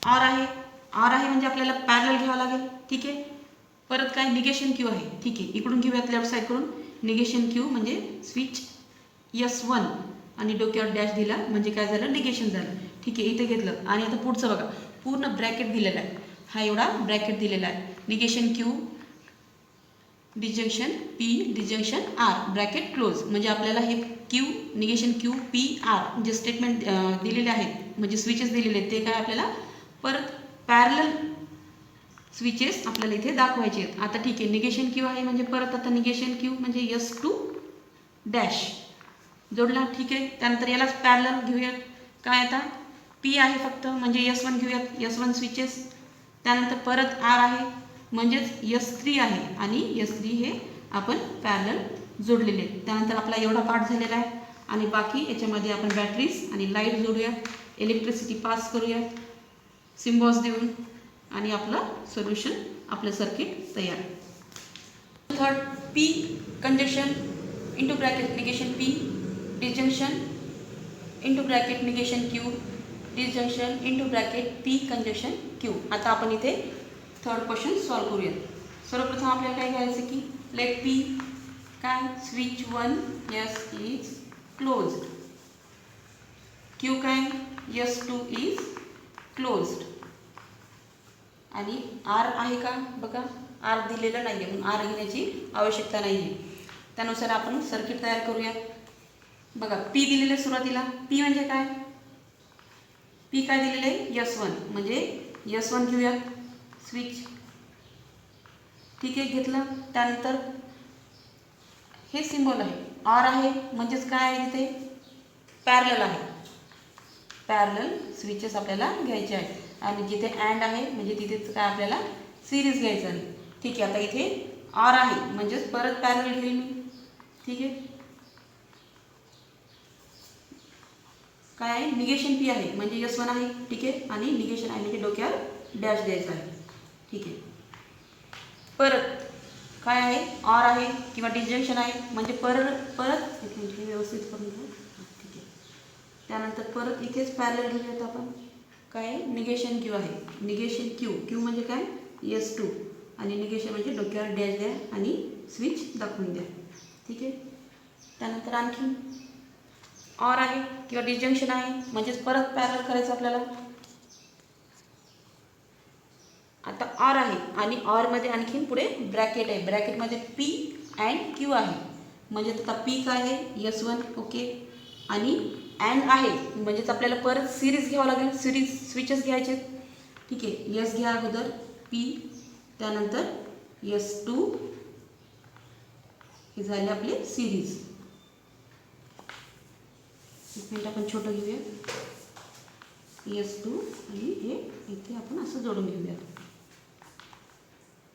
आर आहे म्हणजे आपल्याला पॅरलल घ्यावं लागेल. ठीक आहे, परत काय? निगेशन क्यू आहे. ठीक आहे, इकडून घेऊयात लेफ्ट साईडकडून. निगेशन क्यू म्हणजे स्विच S1 आणि डोक्यावर डॅश दिला म्हणजे काय झालं? निगेशन झालं. ठीक आहे, इथे घेतलं. आणि आता पुढचं बघा, पूर्ण ब्रॅकेट दिलेला आहे. हा एवढा ब्रॅकेट दिलेला आहे. Negation Q disjunction P disjunction R bracket close म्हणजे आपल्याला हे Q negation Q P R जे स्टेटमेंट दिलेले आहेत म्हणजे स्विचेस दिलेले आहेत ते काय आपल्याला परत पॅरलल स्विचेस आपल्याला इथे दाखवायचे आहेत. आता ठीक आहे, निगेशन क्यू आहे म्हणजे परत आता निगेशन क्यू म्हणजे S2 डॅश जोडला. ठीक आहे, त्यानंतर यालाच पॅरलल घेऊयात. काय आता पी आहे फक्त म्हणजे S1 घेऊयात, S1 स्विचेस. त्यानंतर परत आर आहे म्हणजेच S3 आहे आणि S3 हे आपण पॅरलल जोडलेले आहेत. त्यानंतर आपला एवढा पार्ट झालेला आहे आणि बाकी याच्यामध्ये आपण बॅटरीज आणि लाईट जोडूया, इलेक्ट्रिसिटी पास करूया सिम्बॉल्स देऊन आणि आपलं सोल्युशन आपलं सर्किट तयार. Third P conjunction into bracket negation P disjunction into bracket negation Q disjunction into bracket P conjunction Q. आता आपण इथे थर्ड क्वेश्चन सॉल्व करूयात. सर्वप्रथम आपल्याला काय घ्यायचं की लेट पी काय? Switch 1 S is closed. Q काय? S2 is closed. आणि आर आहे का? बघा आर दिलेलं नाही आहे म्हणून आर घेण्याची आवश्यकता नाही आहे. त्यानुसार आपण सर्किट तयार करूया. बघा पी दिलेलं आहे सुरुवातीला. पी म्हणजे काय? पी काय दिलेलं आहे? S1 म्हणजे S1 घेऊयात स्विच. ठीक आहे, घेतलं. त्यानंतर हे सिम्बॉल आहे ऑर आहे म्हणजेच काय आहे तिथे पॅरलल आहे, पॅरलल स्विचेस आपल्याला घ्यायचे आहेत. आणि जिथे अँड आहे म्हणजे तिथेच काय आपल्याला सिरीज घ्यायचं आहे. ठीक आहे, आता इथे ऑर आहे म्हणजेच परत पॅरलल घेईल मी. ठीक आहे, काय आहे निगेशन पी आहे म्हणजे S1 आहे. ठीक आहे, आणि निगेशन आहे म्हणजे डोक्यावर डॅश द्यायचं आहे. ठीक आहे, परत काय आहे ऑर आहे किंवा डिस्जंक्शन आहे म्हणजे परत एक मिनिट हे व्यवस्थित करून घेऊ. ठीक आहे, त्यानंतर परत इथेच पॅरलल घेऊयात आपण. काय निगेशन क्यू आहे, निगेशन क्यू म्हणजे काय S2 आणि निगेशन म्हणजे डोक्यावर डॅश द्या आणि स्विच दाखवून द्या. ठीक आहे, त्यानंतर आणखी ऑर आहे किंवा डिस्जंक्शन आहे म्हणजेच परत पॅरलल करायचं आपल्याला. आता ऑर आहे आणि ऑरमध्ये आणखीन पुढे ब्रॅकेट आहे, ब्रॅकेटमध्ये पी अँड क्यू आहे म्हणजे आता पी काय आहे S1. ओके, आणि अँड आहे म्हणजेच आपल्याला परत सिरीज घ्यावं लागेल, सिरीज स्विचेस घ्यायचे. ठीक आहे, S घ्या अगोदर पी, त्यानंतर S2, हे झाले आपले सिरीज. एक मिनिट आपण छोटं घेऊया, S2 आणि हे इथे आपण असं जोडून घेऊया.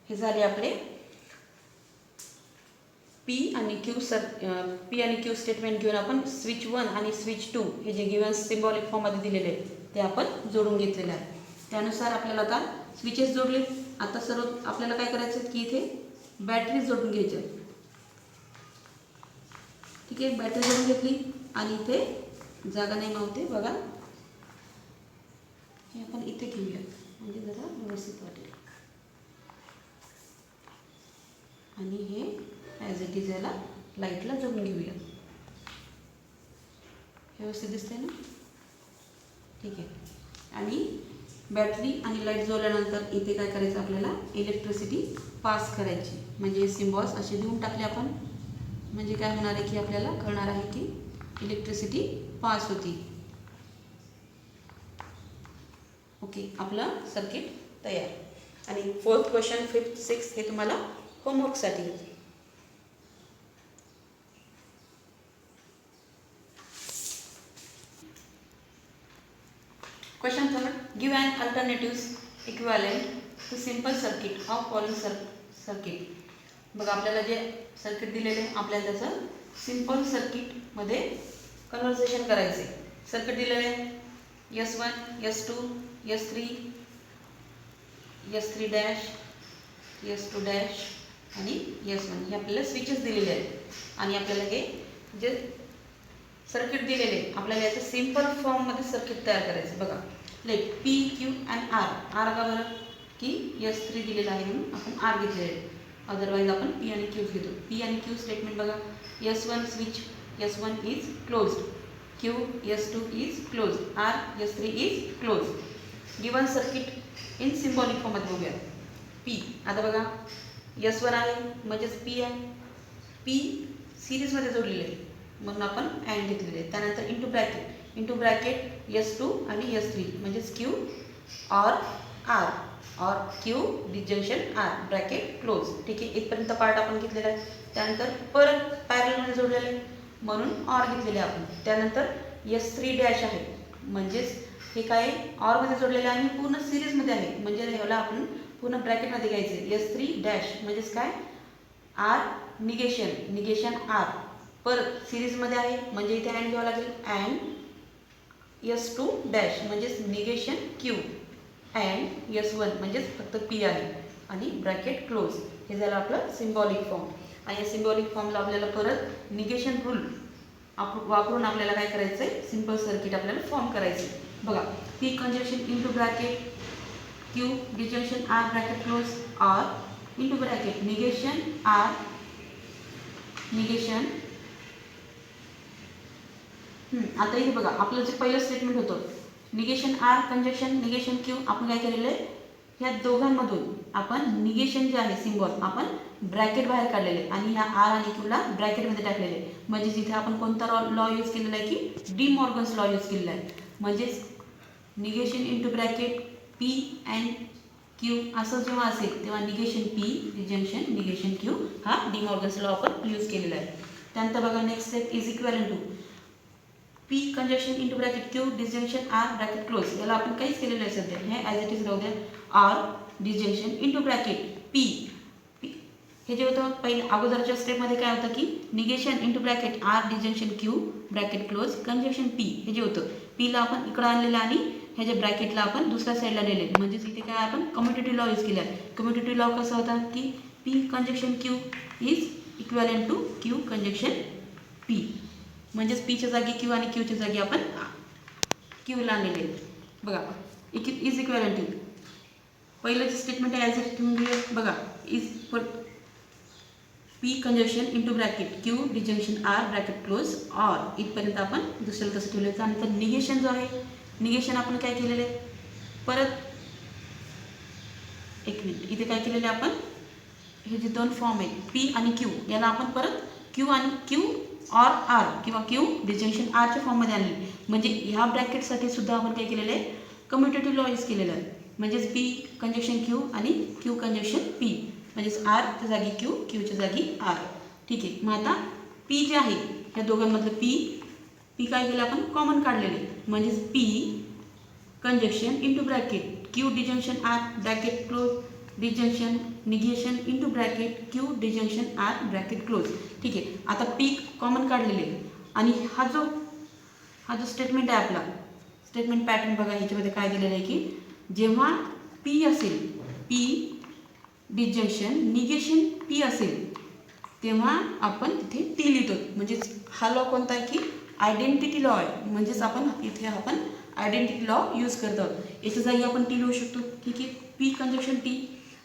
हे झाले आपले पी आणि क्यू स्टेटमेंट घेऊन आपण स्विच 1 आणि स्विच 2 हे जे गिवन सिम्बॉलिक फॉर्ममध्ये दिलेले आहे ते आपण जोडून घेतलेले आहे. त्यानुसार आपल्याला आता स्विचेस जोडले. आता सर्व आपल्याला काय करायचं की इथे बॅटरी जोडून घ्यायची. ठीक आहे, बॅटरी जोडून घेतली आणि इथे जागा नाही नव्हते बघा, हे आपण इथे घेऊया म्हणजे जरा व्यवस्थित वाटेल. आणि हे ॲज इट इज याला लाईटला जोडून घेऊया. व्यवस्थित दिसते ना. ठीक आहे, आणि बॅटरी आणि लाईट जोडल्यानंतर इथे काय करायचं आपल्याला इलेक्ट्रिसिटी पास करायची. म्हणजे सिम्बॉल्स असे देऊन टाकले आपण म्हणजे काय होणार आहे की आपल्याला कळणार आहे की इलेक्ट्रिसिटी पास होती. ओके, आपलं सर्किट तयार. आणि 4th क्वेश्चन 5th 6th हे तुम्हाला होमवर्कसाठी होते. Question 3. Give an alternatives equivalent to simple circuit of following circuit. बघा आपल्याला जे सर्किट दिलेले आपल्याला त्याचं सिंपल सर्किटमध्ये कन्व्हर्सेशन करायचे. सर्किट दिलेले S1, S2, S3, S3 dash, S2 dash आणि S1 हे आपल्याला स्विचेस दिलेले आहेत. आणि आपल्याला हे जे सर्किट दिलेले आपल्याला याचं सिंपल फॉर्ममध्ये सर्किट तयार करायचं. बघा let P Q and R का बरं की S3 दिलेलं आहे म्हणून आपण आर घेतलेले आहे. अदरवाईज आपण पी आणि क्यूज घेतो. पी आणि क्यू स्टेटमेंट बघा, S1 switch S1 is closed, Q S2 is closed, R S3 is closed. Given circuit in symbolic फॉर्ममध्ये बघूया. पी आता बघा S1 आहे म्हणजेच पी आहे, पी सिरीजमध्ये जोडलेले आहे म्हणून आपण अँड घेतलेले आहे. त्यानंतर इंटू ब्रॅकेट S2 आणि S3 म्हणजेच क्यू ऑर आर और Q disjunction R bracket close. ठीक आहे, इथपर्यंत पार्ट आपण घेतलेला आहे. त्यानंतर परत पॅरलमध्ये जोडलेलं आहे म्हणून ऑर घेतलेले आहे आपण. त्यानंतर S3 डॅश आहे म्हणजेच हे काय ऑरमध्ये जोडलेलं आहे आणि पूर्ण सिरीजमध्ये आहे म्हणजे ह्याला आपण पूर्ण ब्रॅकेटमध्ये घ्यायचं. S3 डॅश म्हणजेच काय आर निगेशन आर परत सिरीजमध्ये आहे म्हणजे इथे अँड घ्यावं लागेल. अँड S2 डॅश म्हणजेच निगेशन क्यू अँड S1 म्हणजेच फक्त पी आहे आणि ब्रॅकेट क्लोज. हे झालं आपलं सिम्बॉलिक फॉर्म. आणि या सिम्बॉलिक फॉर्मला आपल्याला परत निगेशन रूल वापरून आपल्याला काय करायचं आहे सिम्पल सर्किट आपल्याला फॉर्म करायचं आहे. बघा P conjunction into bracket Q disjunction R bracket close or into bracket negation R negation. आता इथे बघा आपलं जे पहिलं स्टेटमेंट होतं negation R conjunction negation Q आपण काय केलेलं आहे ह्या दोघांमधून आपण निगेशन जे आहे सिम्बॉल आपण ब्रॅकेट बाहेर काढलेले आणि ह्या आर आणि क्यूला ब्रॅकेटमध्ये टाकलेले. म्हणजेच इथे आपण कोणता लॉ यूज केलेला आहे की डी मॉर्गन्स लॉ यूज केलेला आहे. म्हणजेच negation into bracket P and Q असं जेव्हा असेल तेव्हा negation P disjunction negation Q हा डी मॉर्गन्स लॉ आपण यूज केलेला आहे. त्यानंतर बघा next step is equivalent to P conjunction into bracket Q disjunction R bracket close. याला आपण काहीच केलेलं आहे सध्या, हे ॲज इट इज राहू द्या. R disjunction into bracket P. हे जे होतं पहिले अगोदरच्या स्टेपमध्ये काय होतं की negation into bracket R disjunction Q bracket close conjunction P. हे जे होतं पीला आपण इकडं आणलेलं आणि ह्याच्या ब्रॅकेटला आपण दुसऱ्या साईडला नेले. म्हणजेच इथे काय आपण कम्युटेटिव्ह लॉ यूज केला. कम्युटेटिव्ह लॉ कसा होता की P conjunction Q is equivalent to Q conjunction P. म्हणजेच पीच्या जागी क्यू आणि क्यूच्या जागी आपण क्यूला आणलेले. बघा इज इक्वॅलेंट टू पहिलं जे स्टेटमेंट आहे ॲज इट ठेवून घेऊया. बघा is for P conjunction into bracket Q disjunction R bracket close or इथपर्यंत आपण दुसऱ्याला तसं ठेवलं. त्यानंतर निगेशन जो आहे निगेशन आपण काय केलेलं आहे परत एक मिनिट इथे काय केलेलं आहे आपण हे जे दोन फॉर्म आहेत पी आणि क्यू याला आपण परत क्यू आणि क्यू ऑर आर किंवा क्यू डिजंक्शन आरच्या फॉर्ममध्ये आणले. म्हणजे ह्या ब्रॅकेटसाठी सुद्धा आपण काय केलेलं आहे कम्युटेटिव्ह लॉ यूज केलेलं आहे. म्हणजेच पी कंजक्शन क्यू आणि क्यू कंजक्शन पी. म्हणजेच आरच्या जागी क्यू क्यूच्या जागी आर. ठीक आहे. मग आता पी जे आहे ह्या दोघांमधलं पी काय केलं आपण कॉमन काढलेले. म्हणजेच P conjunction into bracket Q disjunction R bracket close disjunction negation into bracket Q disjunction R bracket close. ठीक आहे. आता पी कॉमन काढलेले आणि हा जो स्टेटमेंट आहे आपला स्टेटमेंट पॅटर्न बघा ह्याच्यामध्ये काय दिलेलं आहे की जेव्हा पी असेल पी डिजंक्शन निगेशन पी असेल तेव्हा आपण तिथे टी लिहितो. म्हणजेच हा लॉ कोणता आहे की आयडेंटिटी लॉ आहे. म्हणजेच आपण इथे आयडेंटिटी लॉ यूज करत आहोत. याच्या जागी आपण टी लिहू शकतो. ठीक आहे. पी कंजक्शन टी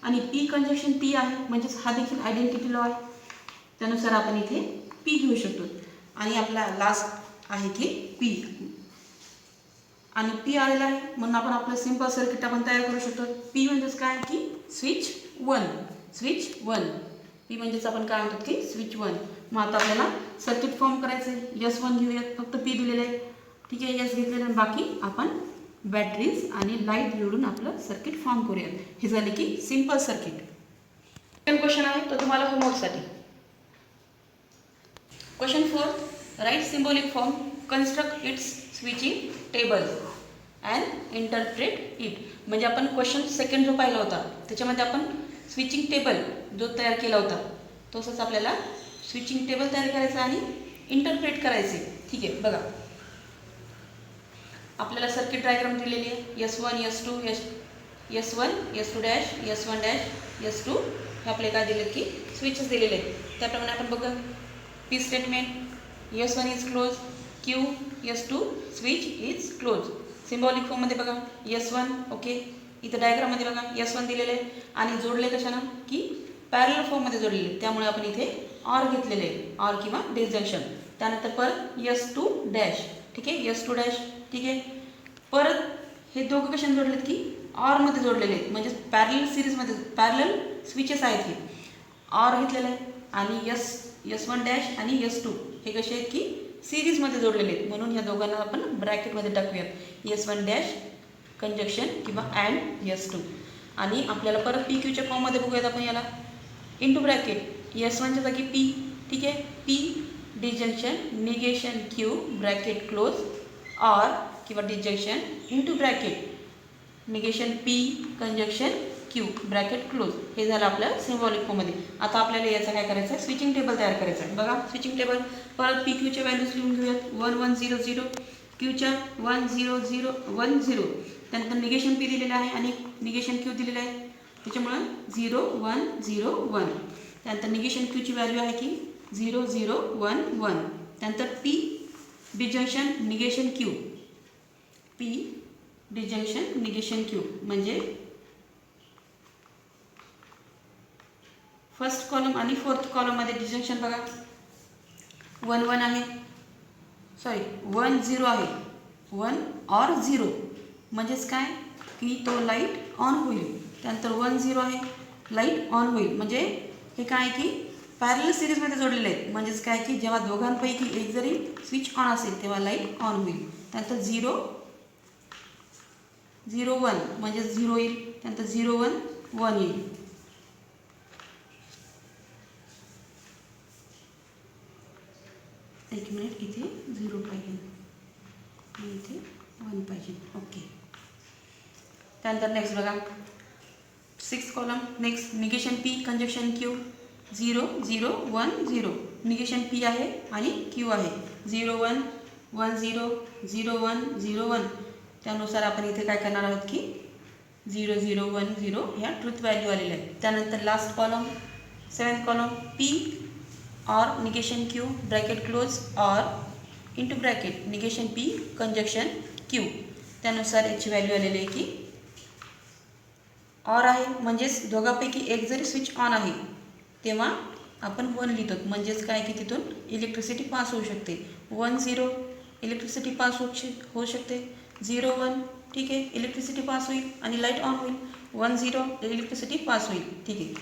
आणि पी कंजक्शन टी आहे म्हणजेच हा देखील आयडेंटिटी लॉ आहे. त्यानुसार आपण इथे पी घेऊ शकतो. आणि आपला लास्ट आहे की पी आणि पी आलेला आहे म्हणून आपण आपलं सिंपल सर्किट आपण तयार करू शकतो. पी म्हणजेच काय की स्विच वन पी म्हणजेच आपण काय म्हणतो की स्विच वन. मग आता आपल्याला सर्किट फॉर्म करायचं आहे. S1 घेऊयात फक्त पी दिलेलं आहे. ठीक आहे. यस घेतलेलं आहे. बाकी आपण बॅटरीज आणि लाईट जोडून आपलं सर्किट फॉर्म करूयात. हे झाले की सिंपल सर्किट. सेकंड क्वेश्चन आहे तो तुम्हाला होमवर्कसाठी. Question 4 write symbolic form construct its switching table and interpret it. म्हणजे आपण क्वेश्चन सेकंड जो पाहिला होता त्याच्यामध्ये आपण स्विचिंग टेबल जो तयार केला होता तसंच आपल्याला स्विचिंग टेबल तयार करायचं आणि इंटरप्रेट करायचे. ठीक आहे. बघा आपल्याला सर्किट डायग्राम दिलेली आहे. S1 S2 dash S1 dash S2 हे आपले काय दिलेत की स्विचेस दिलेले आहेत. त्याप्रमाणे आपण बघा P statement S1 is close Q S2 switch is close. Symbolic फॉर्ममध्ये बघा S1 ओके. इथं डायग्राममध्ये बघा S1 दिलेलं आहे आणि जोडले कशानं की पॅरलल फॉर्ममध्ये जोडलेले. त्यामुळे आपण इथे ऑर घेतलेले आहे ऑर किंवा डिसजंक्शन. त्यानंतर परत S2 डॅश. ठीक आहे. S2 dash. ठीक आहे. परत हे दोघं कशाने जोडलेत की ऑरमध्ये जोडलेले आहेत. म्हणजे पॅरलल सिरीजमध्ये पॅरलल स्विचेस आहेत हे. ऑर घेतलेलं आहे आणि S1 डॅश आणि S2 हे कसे आहेत की सिरीजमध्ये जोडलेले आहेत. म्हणून ह्या दोघांना आपण ब्रॅकेटमध्ये टाकूयात. S1 डॅश कंजक्शन किंवा अँड S2 आणि आपल्याला परत पी क्यूच्या फॉर्ममध्ये बघूयात आपण याला इंटू ब्रॅकेट S1च्या जागी पी. ठीक आहे. P disjunction negation Q bracket close or किंवा disjunction into bracket negation P conjunction Q bracket close. हे झालं आपल्या सिम्बॉलिक फॉर्ममध्ये. आता आपल्याला याचं काय करायचं आहे स्विचिंग टेबल तयार करायचं आहे. बघा स्विचिंग टेबल परत पी क्यूच्या व्हॅल्यूज लिहून घेऊयात. 1 1 0 0 क्यूच्या 1 0 0 1 0. त्यानंतर निगेशन पी दिलेलं आहे आणि निगेशन क्यू दिलेलं आहे त्याच्यामुळं 0 1 0 1. त्यानंतर निगेशन क्यूची व्हॅल्यू आहे की 0 0 1 1. त्यानंतर P disjunction negation Q P disjunction negation Q म्हणजे फर्स्ट कॉलम आणि फोर्थ कॉलममध्ये डिजंक्शन बघा 1 1 आहे सॉरी 1 0 आहे 1 ऑर 0 म्हणजेच काय की तो लाईट ऑन होईल. त्यानंतर 1 0 आहे लाईट ऑन होईल. म्हणजे हे काय की पॅरलल सिरीजमध्ये जोडलेले आहेत. म्हणजेच काय की जेव्हा दोघांपैकी एक जरी स्विच ऑन असेल तेव्हा लाईट ऑन होईल. त्यानंतर 0 0 1 म्हणजे 0 येईल. त्यानंतर 0 1 1 येईल. एक मिनिट, इथे 0 पाहिजे आणि इथे 1 पाहिजे. ओके. त्यानंतर नेक्स्ट बघा 6th column. Next negation P conjunction Q. 0 0 1 0 negation P आहे आणि क्यू आहे. 0 1 1 0 0 1 0 1. त्यानुसार आपण इथे काय करणार आहोत की 0 0 1 0 ह्या ट्रूथ व्हॅल्यू आलेल्या आहेत. त्यानंतर last column 7th column P or negation Q bracket close or into bracket negation P conjunction Q. त्यानुसार याची व्हॅल्यू आलेली आहे की ऑर आहे म्हणजेच दोघांपैकी एक जरी स्विच ऑन आहे तेव्हा आपण 1 लिहितो. म्हणजेच काय की तिथून इलेक्ट्रिसिटी पास होऊ शकते. 1 0 इलेक्ट्रिसिटी पास होऊ शकते. 0 1 ठीक आहे इलेक्ट्रिसिटी पास होईल आणि लाईट ऑन होईल. 1 0 इलेक्ट्रिसिटी पास होईल. ठीक आहे.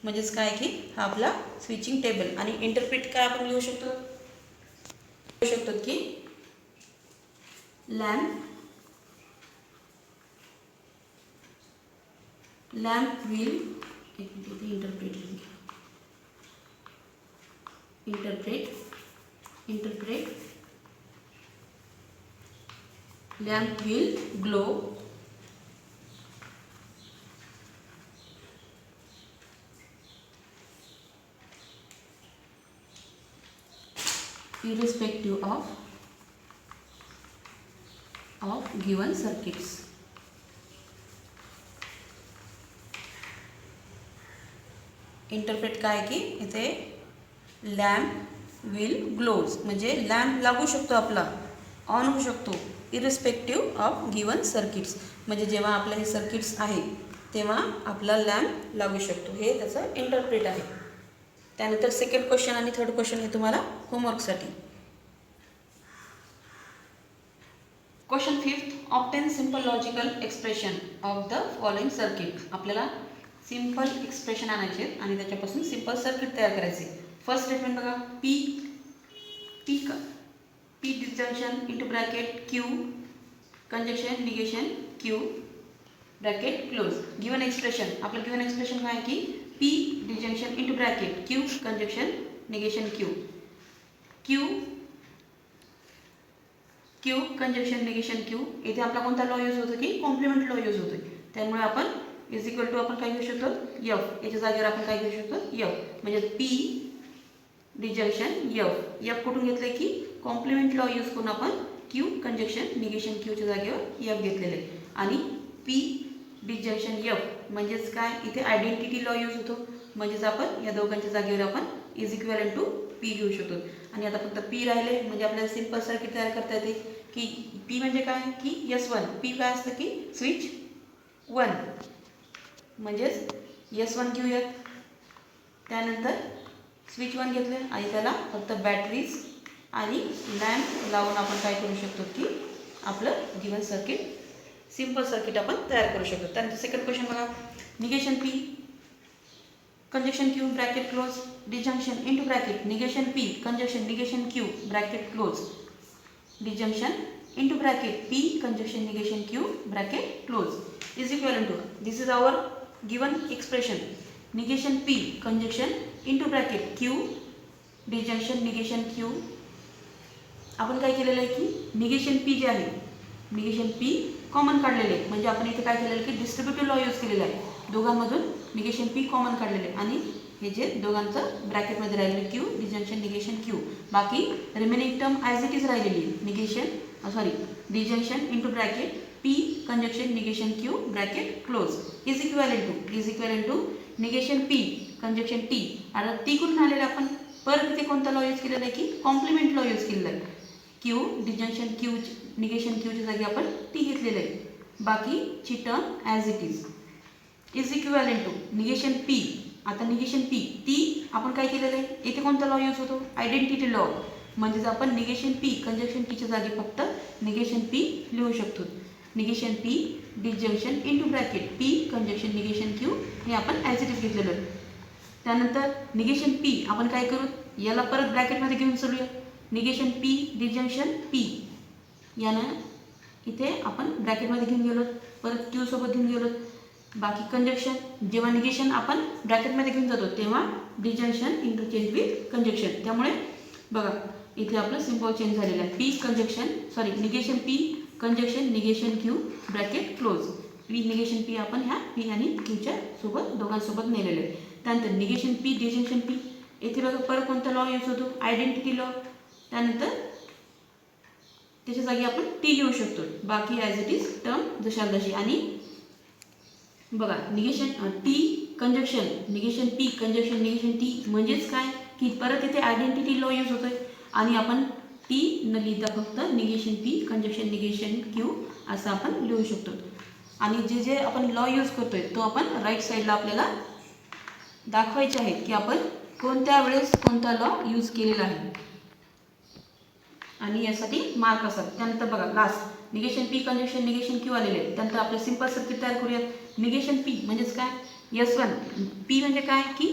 म्हणजेच काय की हा आपला स्विचिंग टेबल. आणि इंटरप्रेट काय आपण लिहू शकतो की lamp will interpret lamp will glow irrespective of given circuits. Interpret काय की इथे लॅम्प विल ग्लोज म्हणजे लॅम्प लागू शकतो आपला, ऑन होऊ शकतो इरिस्पेक्टिव्ह ऑफ गिवन सर्किट्स. म्हणजे जेव्हा आपलं हे सर्किट्स आहे तेव्हा आपला लॅम्प लागू शकतो. हे त्याचं इंटरप्रेट आहे. त्यानंतर सेकंड क्वेश्चन आणि थर्ड क्वेश्चन हे तुम्हाला होमवर्कसाठी. Question 5th obtain simple logical expression of the following circuit. आपल्याला सिंपल एक्सप्रेशन आणायचे आणि त्याच्यापासून सिंपल सर्किट तयार करायचे. फर्स्ट स्टेटमेंट बघा P disjunction into bracket Q conjunction negation Q bracket close. Given expression आपलं गिवन एक्सप्रेशन काय आहे की P disjunction into bracket Q conjunction negation Q conjunction negation Q. इथे आपला कोणता लॉ यूज होतो की कॉम्प्लिमेंट लॉ यूज होतो. त्यामुळे आपण इज इक्वल टू आपण काय घेऊ शकतो एफ. याच्या जागेवर आपण काय घेऊ शकतो एफ. म्हणजे पी डिजंक्शन एफ कुठून घेतलं की कॉम्प्लिमेंट लॉ यूज करून आपण क्यू कंजक्शन निगेशन क्यूच्या जागेवर एफ घेतलेलं आहे. आणि पी डिजंक्शन एफ म्हणजेच काय इथे आयडेंटिटी लॉ यूज होतो. म्हणजेच आपण या दोघांच्या जागेवर आपण इज इक्वल टू पी घेऊ शकतो. आणि आता फक्त पी राहिले म्हणजे आपल्याला सिंपल सर्किट तयार करता येते की पी म्हणजे काय की S1. पी काय असतं की स्विच 1 म्हणजेच S1 घेऊयात. त्यानंतर स्विच 1 घेतलं आणि त्याला फक्त बॅटरीज आणि लॅम्प लावून आपण काय करू शकतो की आपलं गिवन सर्किट सिंपल सर्किट आपण तयार करू शकतो. त्यानंतर सेकंड क्वेश्चन बघा negation P conjunction Q bracket close disjunction into bracket negation P conjunction negation Q bracket close disjunction into bracket P conjunction negation Q bracket close is equal to this is our given expression negation P conjunction into bracket Q disjunction negation Q. आपण काय केलेलं आहे की negation P जे आहे negation P common काढलेले आहे. म्हणजे आपण इथे काय केलेलं की डिस्ट्रीब्युटिव्ह लॉ यूज केलेला आहे. दोघांमधून निगेशन पी कॉमन काढलेले आणि हे जे दोघांचं ब्रॅकेटमध्ये राहिलेले क्यू डिजंक्शन निगेशन क्यू. बाकी remaining term as it is राहिलेली disjunction into bracket P conjunction negation Q bracket close is equal to negation P conjunction T. आता टी कुठून आलेलं आपण परत इथे कोणता लॉ यूज केलेला आहे की कॉम्प्लिमेंट लॉ यूज केलेला आहे. क्यू डिजंक्शन क्यू निगेशन क्यूच्या जागी आपण टी घेतलेलं आहे. बाकीची term as it is equal to negation P. आता निगेशन पी टी आपण काय केलेलं आहे इथे कोणता लॉ यूज होतो आयडेंटिटी लॉ. म्हणजेच आपण निगेशन पी कंजक्शन टीच्या जागी फक्त निगेशन पी लिहू शकतो. Negation P disjunction into bracket P conjunction negation Q हे आपण ॲज इट इज घेतलेलं आहे. त्यानंतर निगेशन पी आपण काय करू याला परत ब्रॅकेटमध्ये घेऊन चलूया. निगेशन पी डिजंक्शन पी यानं इथे आपण ब्रॅकेटमध्ये घेऊन गेलो परत क्यू सोबत घेऊन गेलो. बाकी कंजक्शन जेव्हा निगेशन आपण ब्रॅकेटमध्ये घेऊन जातो तेव्हा डिजंक्शन इंटरचेंज विथ कंजक्शन. त्यामुळे बघा इथे आपलं सिम्बॉल चेंज झालेलं आहे. P conjunction sorry negation P conjunction negation Q bracket close. P negation P आपण ह्या पी आणि क्यूच्या सोबत दोघांसोबत नेलेलं आहे. त्यानंतर निगेशन पी डिजंक्शन पी. येथे बघा परत कोणता लॉ यूज होतो? Identity law. त्यानंतर त्याच्या जागी आपण टी घेऊ शकतो. बाकी ॲज इट इज टर्म जशाल तशी. आणि बघा negation T conjunction negation P conjunction negation T म्हणजेच काय की परत इथे आयडेंटिटी लॉ यूज होतोय आणि आपण टी न लिहिता फक्त negation P conjunction negation Q असं आपण लिहू शकतो. आणि जे जे आपण लॉ यूज करतोय तो आपण राईट साईडला आपल्याला दाखवायचे आहेत की आपण कोणत्या वेळेस कोणता लॉ यूज केलेला आहे आणि यासाठी मार्क असतात. त्यानंतर बघा last negation P conjunction negation Q आलेले आहेत. त्यानंतर आपलं सिंपल सर्किट तयार करूयात. निगेशन पी म्हणजेच काय S1. पी म्हणजे काय की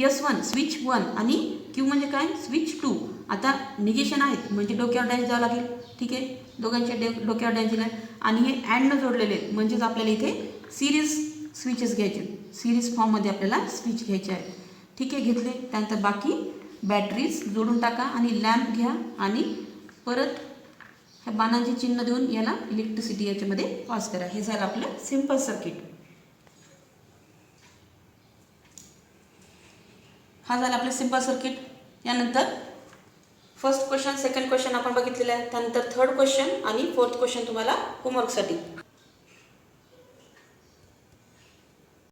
S1 स्विच 1 आणि क्यू म्हणजे काय स्विच 2. आता निगेशन आहेत म्हणजे डोक्यावर डॅश द्यावं लागेल. ठीक आहे, दोघांच्या डोक्यावर डॅश दिला आहे आणि हे अँडनं जोडलेले आहेत म्हणजेच आपल्याला इथे सिरीज स्विचेस घ्यायचे. सिरीज फॉर्ममध्ये आपल्याला स्विच घ्यायचे आहे. ठीक आहे, घेतले. त्यानंतर बाकी बॅटरीज जोडून टाका आणि लॅम्प घ्या आणि परत ह्या बाणांचे चिन्ह देऊन याला इलेक्ट्रिसिटी याच्यामध्ये पास करा. हे झालं आपलं सिंपल सर्किट. हा झाला आपलं सिंपल सर्किट. यानंतर फर्स्ट क्वेश्चन सेकंड क्वेश्चन आपण बघितलेलं आहे. त्यानंतर थर्ड क्वेश्चन आणि फोर्थ क्वेश्चन तुम्हाला होमवर्कसाठी.